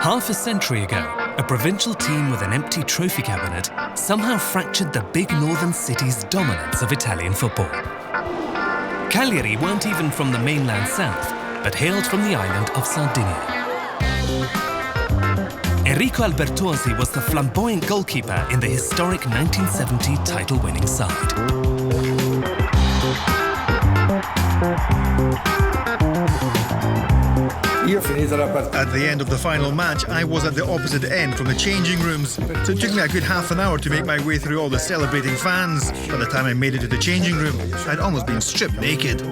Half a century ago, a provincial team with an empty trophy cabinet somehow fractured the big northern city's dominance of Italian football. Cagliari weren't even from the mainland south, but hailed from the island of Sardinia. Enrico Albertosi was the flamboyant goalkeeper in the historic 1970 title-winning side. At the end of the final match, I was at the opposite end from the changing rooms, so it took me a good half an hour to make my way through all the celebrating fans. By the time I made it to the changing room, I'd almost been stripped naked.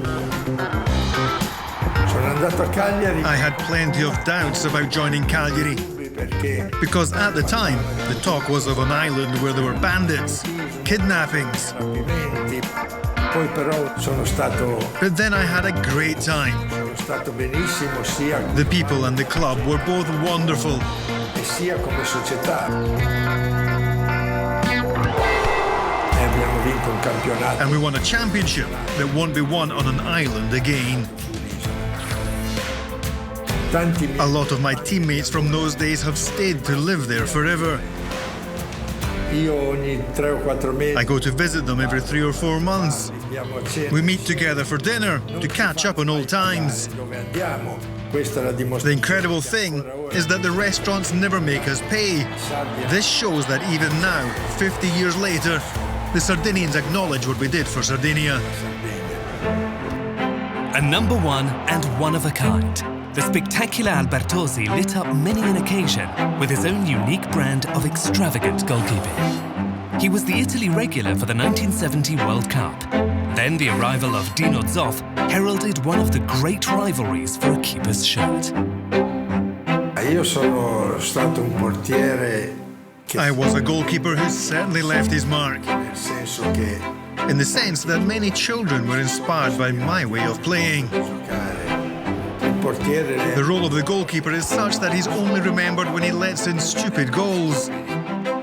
I had plenty of doubts about joining Cagliari, because at the time, the talk was of an island where there were bandits, kidnappings. But then I had a great time. The people and the club were both wonderful. And we won a championship that won't be won on an island again. A lot of my teammates from those days have stayed to live there forever. I go to visit them every 3 or 4 months. We meet together for dinner to catch up on old times. The incredible thing is that the restaurants never make us pay. This shows that even now, 50 years later, the Sardinians acknowledge what we did for Sardinia. A number one and one of a kind. The spectacular Albertosi lit up many an occasion with his own unique brand of extravagant goalkeeping. He was the Italy regular for the 1970 World Cup. Then the arrival of Dino Zoff heralded one of the great rivalries for a keeper's shirt. I was a goalkeeper who certainly left his mark, in the sense that many children were inspired by my way of playing. The role of the goalkeeper is such that he's only remembered when he lets in stupid goals.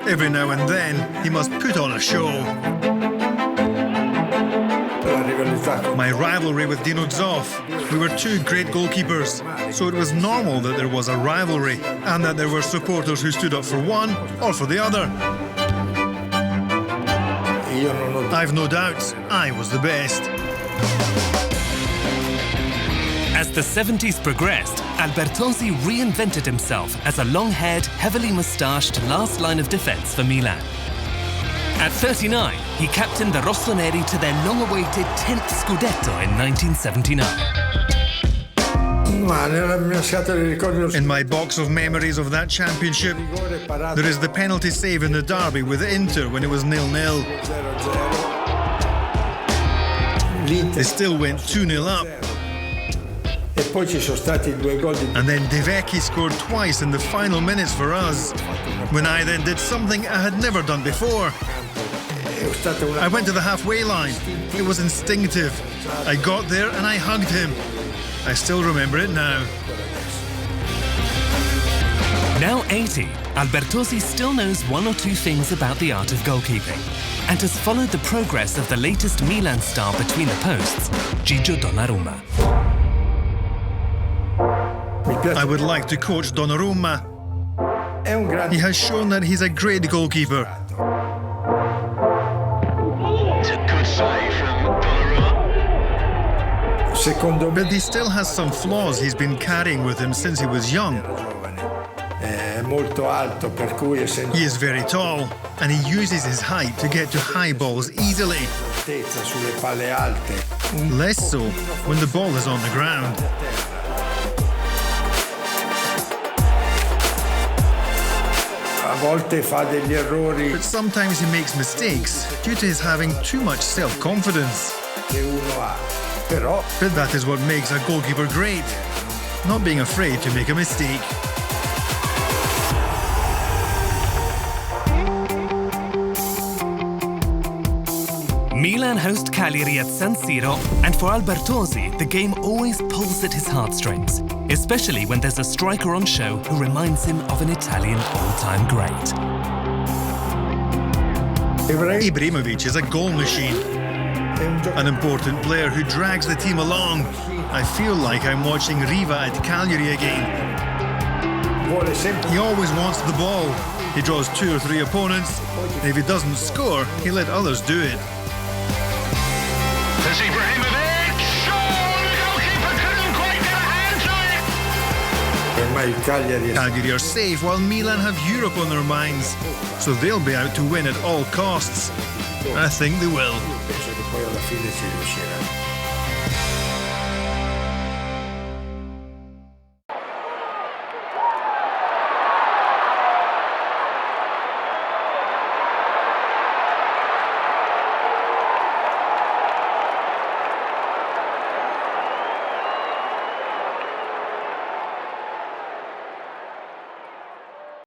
Every now and then, he must put on a show. My rivalry with Dino Zoff. We were two great goalkeepers, so it was normal that there was a rivalry and that there were supporters who stood up for one or for the other. I've no doubts I was the best. As the 70s progressed, Albertosi reinvented himself as a long-haired, heavily moustached last line of defence for Milan. At 39, he captained the Rossoneri to their long-awaited 10th Scudetto in 1979. In my box of memories of that championship, there is the penalty save in the derby with Inter when it was 0-0. They still went 2-0 up. And then De Vecchi scored twice in the final minutes for us, when I then did something I had never done before. I went to the halfway line. It was instinctive. I got there and I hugged him. I still remember it now. Now 80, Albertosi still knows one or two things about the art of goalkeeping and has followed the progress of the latest Milan star between the posts, Gigio Donnarumma. I would like to coach Donnarumma. He has shown that he's a great goalkeeper. It's a good save from Donnarumma. But he still has some flaws he's been carrying with him since he was young. He is very tall, and he uses his height to get to high balls easily. Less so when the ball is on the ground. But sometimes he makes mistakes due to his having too much self-confidence. But that is what makes a goalkeeper great, not being afraid to make a mistake. Milan host Cagliari at San Siro, and for Albertosi, the game always pulls at his heartstrings, especially when there's a striker on show who reminds him of an Italian all-time great. Ibrahimovic is a goal machine, an important player who drags the team along. I feel like I'm watching Riva at Cagliari again. He always wants the ball. He draws 2 or 3 opponents, and if he doesn't score, he let others do it. There's Ibrahimovic! Oh, the goalkeeper couldn't quite get a hand to it! Cagliari are safe while Milan have Europe on their minds, so they'll be out to win at all costs. I think they will. Penso che poi alla fine ci riusciranno.